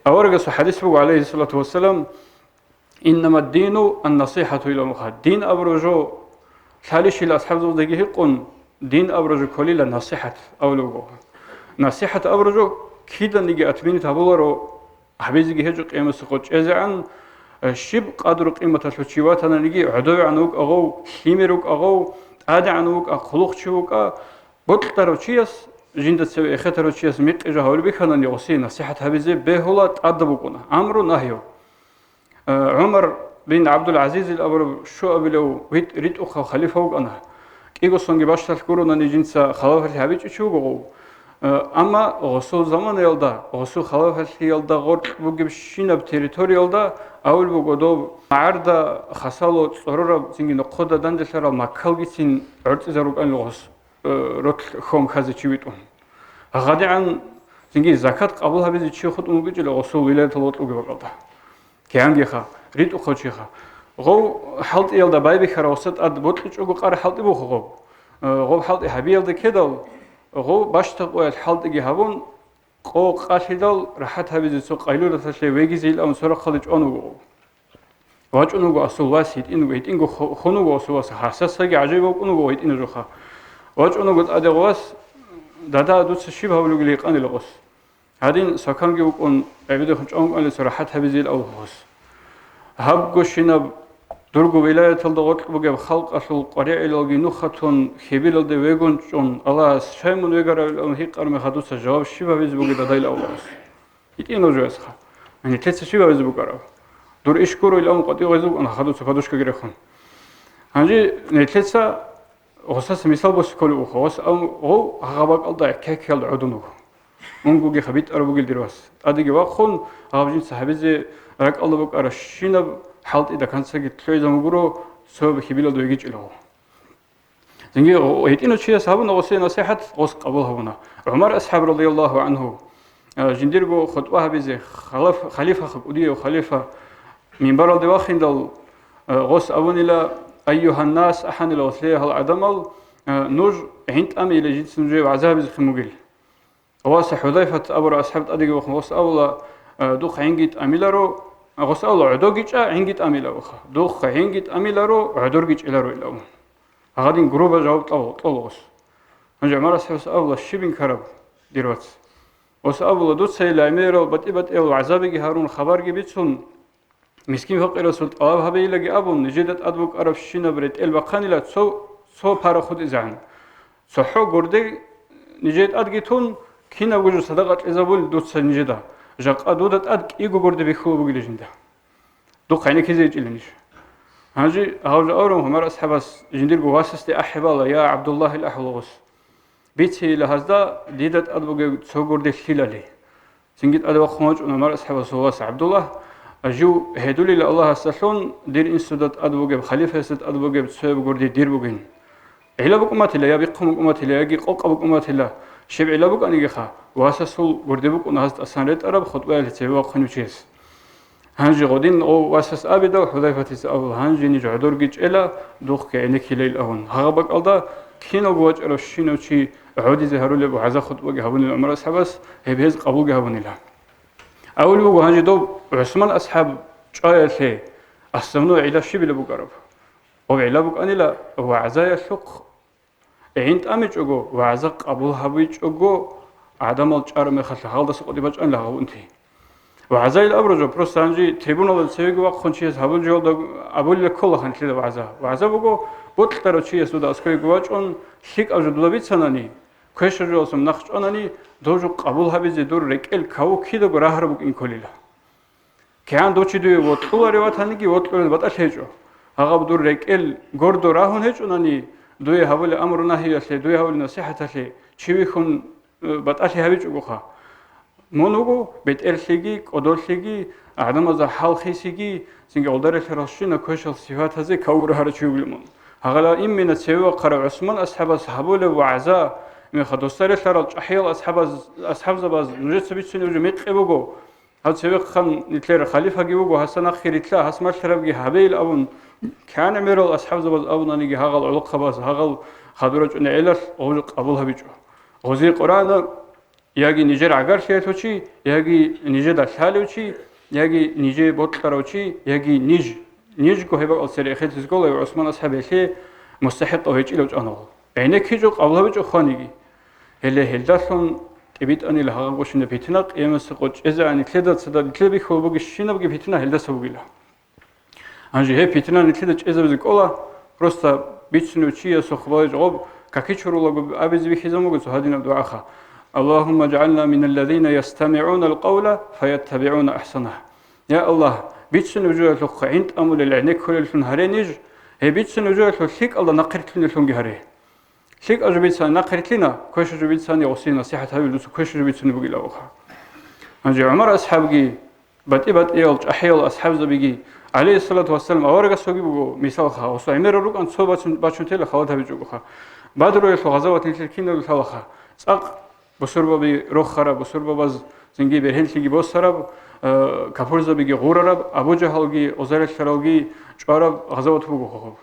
أورجس حديث بقول عليه الصلاة والسلام إنما الدين النصيحة إلى المخاط دين أبرجو ثالث إلى أصحاب ذي يقون دين أبرجو كليل النصيحة أولوه نصيحة أبرجو كيدا نيجي أتبين تابولارو حبيزي هجق قيمة سقوط إذا شب قدر قيمة الفشيوات أنا نيجي عدو عنوك أغو خيمروك أغو عاد عنوك أخلوق شوك بطل شيء جند تسوي خطر شيء ميت إجا هول بيخنا نيوسي نصيحة حبيزي بهولا تأدبوكنا أمر نهيو عمر بن عبد العزيز الأول شو أبلو ريت أخو خليفة وأنا كيغو سونغي باشتر كورونا نيجنسا خلافة حبيج شو أما غسول زمان يلدا غسول خلافة يلدا غور بوجب شينا بتريتوري يلدا أول بوجودو معرض خسالو صرورة زنجي نقطة دندسرا مكالجين عرض زروق أن لغس رت خوم خازي تشويتون غادي عن زنجي زكاة قبلها بيجي تشي خد مبيجي لغسول ولاية الوطن وجبالدا كيانجي خا ريت أخوشي خا غو حلت يلدا بايبي خراوسات أد بطلش أقو قار حلت بوخو غو حلت حبي يلدا كده غو باشتق حلت إجي هبون قو قاشيدال راحت هبيز سوق قيلولة تشلي ويجي الأمر سرق خلج أنو واج أنو أصل واسيد إنو ويت إنو خنو أصل واس حساس سجى عجيب أنو ويت إنو جخا واج أنو قد أدغواس دادا دوس الشبه ولقلي قاني لغوس هادين سكان جوكون عبيد خنج أنو قال سرحت هبيز الأول غوس هب قشنا درجو ولاية الضغط بجاب خلق أصل قرية إلى نخطون خبيل الدويجون جون الله شيء من وجرا الهيق أرمي خدوس الجواب شبه بيز بوجد دايل أولاس يتينو جواسخا يعني تلت شبه بيز بوجرا دور إشكروا إلى أم قطيع وزوج أنا خدوس كجريخون هنجي نتلتسا غصص مثال بس كل وخاص أم هو غابك الله كيك يلا عدنو منجو جي خبيت أربو جل دراس أدي جوا خون غابجين صاحبي رك الله بك أرشينا حالت إذا كان سجى تلاقي زمغرو سبب خبيلة دويجي له. زنجي ويتينو شيء صاحبنا وصي نصيحة غص قبلها هنا. عمر أصحاب رضي الله عنه جنديرجو خطوة بيزي خليفة خبودية وخليفة من برا دواخل دل غص أون إلى أيها الناس أحن إلى وصليه العدمل نوج هنت أمي إلى جنس نجي وعذاب زخموجيل. واس حذيفة أبو أصحاب أديجو غص أولا دوخ عنجت أميلارو غص أولا عدوجيش عنجت أميلارو دوخ عنجت أميلارو عدورجيش إلارو إلاو هادين جروبا جاوب طلوس هنجي مرة سحس أولا شبين كرب ديروت وس أولا دوت سيلا أميرو بتبت إلو عذابي هارون خبر جبتون مسكين فقير سلط أب هبي لقي أبو نجدت أدبك أرف شينا بريت البقاني لا سو بارا خود إزعن صحو جردي نجد أدقيتون كينا وجو صدقة إزابول دوت سنجدا جاك أدودت أدق إيجو جردي بيخو بقول جندا دو قيني كذي يجلنيش هاجي هاوجا أورم همار أصحابس جندير بواسطة أحبالله يا عبد الله الأحلوس بيتي لهذا ديدت أدبق سو جردي خلالي سنجد أدبق خماج همار أصحابس واس عبد الله أجو هدولي لله استثون دير إنسودت أدبق خليفة ست أدبق سو جردي دير بقين إلا بقمات الله يا بقوم قمات الله يجي قوق بقمات الله شبع إلا بق أني جخا واسسول جردي بق ونهست أسنرت أرب خطبة لتسوي خنوشيس هنجي غدين أو واسس أبدا وحذيفة أو هنجي نجعدور جيج إلا دوخ كأنك ليل أهون هغبك الله كينو جواج أرشينو شيء عودي زهروا لي وعزا خطبة جهبون الأمر أصحابس هبهز قبول جهبون الله أول بقى هنجي دو عثمان أصحاب شايل شيء أستمنوا إلى شيء بلا بقرب أو إلى بق أني لا وعزا يشق عند أمج أجو وعزا قبول هبيج أجو عدم الجار مخلص هذا سقطي بج أن له وانتهي وعزا الأبرج بروستانجي تريبونال السيج وقت خنشيس هبول جود أبول كل خنشيس وعزا بقو بطل ترى سودا أسكوي جواج أن شيك أوجد لبيت سناني كيش جوسم نخش أناني دوجو قبول هبيز دور ركيل كاو كيدو جراهر بق إن كليلا كان دوتشي دوي وطلوا روات هنيجي وطلوا بتأشيجو هذا بدور ركيل جردو راهون هيج أناني دوي هبول أمر نهي أشلي دوي هبول نصيحة أشلي شوي خن بتأشي هبيج أجوخا منوجو بتأرسيجي قدرسيجي عدم از حال خيسيجي سنج أولدر الرشين كوشل صفات هذه كور هرشيو بالمون هغلا إم من السوى قرأ عثمان أصحاب صحابه وعزا من خدوستر شرال أحيال أصحاب زباز نجت سبيت سنو جميع إبوجو هذا سوى خن نتلر خليفة جيبوجو حسنا خير إتلا حسمر شرب جي هبيل أبون كان ميرال أصحاب زباز أبون أنيجي هغل علق خباز هغل خدورج أن علل أولق أبوها بيجو غزي قرآن яги нижер агар шияточи, яги ниже да шалючи, яги ниже ботларочи, яги ниж гохеба алсери ехетис гола Усман асхабехе мустахиқ овечилоч анол. Энекижо қавлавичо ханиги. Hele heldason tibit anil hagagoshin pitnak emas qoch ezani kledat sada klebi khobogi shinabgi pitna heldasogila. Anji he pitna nikledach ezabzi qola просто битснучия сохвалж об какичурулагу абизви хизамугу hadina дуаха. Allahumma ij'alna min alladhina yastami'una alqawla fayattabi'una ahsanah. Ya Allah, bitsnuju lokha int amul al'anek kulun harenij, he bitsnuju lokhik Allah naqritlun lungi hare. Шик ажубитсан нақритлина кош ажубитсани осина сихат хавилус кош ажубитсани бугилауха анжи умар асхабги бати ел ахил асхаб забиги алейхи салату вассалам аварга соги буго мисал ха осо эмерорукан собачун бачунтела хаватаби жугуха бадро ел газават илкинал салаха цақ бусурбаби рохара бусурбабаз зинги берхенсиги боссараб кафурзабиги гурараб абуджахалги озаралшаралги чараб газават буго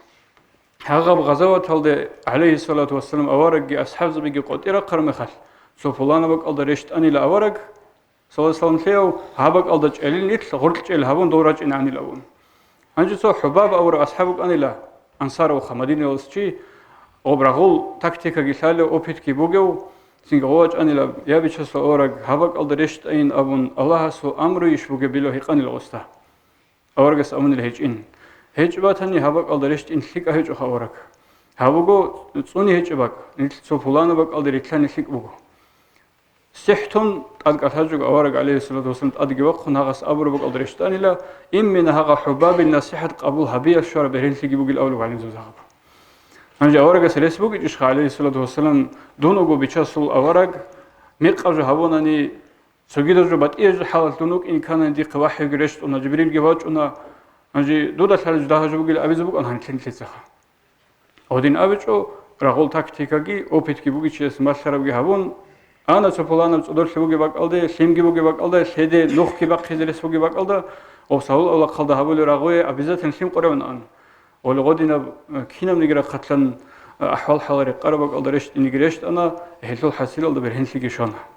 هاغب غزوات هالده عليه الصلاة والسلام أوارق أصحاب زبيق قطيرة قرمخال سوفلانا بق ألد رشت أني لأوارق صلى الله عليه وسلم ثيو هابق ألد جعلين نتل غرق جعل هابون دوراج إن عني لأون هنجي سو حباب أور أصحابك أني لا أنصار وخمدين والسجي وبرغول تكتيكا جثالة أوبيت كي بوغيو سنگ غواج أني لا يابيش سو أوارق هابق ألد رشت أين أبون الله سو أمرو يشبوغ بلو هيقاني لغستا أوارق سأمن الهجئين هجباتني هابق ألدرشت إن ثق هج أخورك هابوغو تصوني هجبك نتلصو فلان بق ألدريتلان ثق بوغو سحتون أدقاتهجوك أورك عليه الصلاة والسلام أدقي وقت ناغس أبرو بق ألدرشتاني لا إمن هاغا حباب النصيحة قبول هبية الشوار بهرين ثق بوغي الأولو عليه الزوزاغب هنجي أورك سليس بوغي جشخ عليه الصلاة والسلام دونوغو بيشاسول أورك ميقاجو هابوناني سوغيدوجو باتئيجو حالة دونوك إن كان دي قواحي قرشت ونا جبريل جواج ونا анжи дода сарж дахажугил абизбук анхан тлинтлицаха один абичо рагол тактикаги опитки буги чес масарабги хавун ана сополанам цодоршбуги бакалде семги буги бакалде седе нухки бак хизелес буги бакалда осаул ола қалда хавул рагой абизатен сим қореван ан олгодина кинам нигра қатлан ахвал халари қарабак алдарешт нигрешт ана хелсол хасил алда берхенсиги шона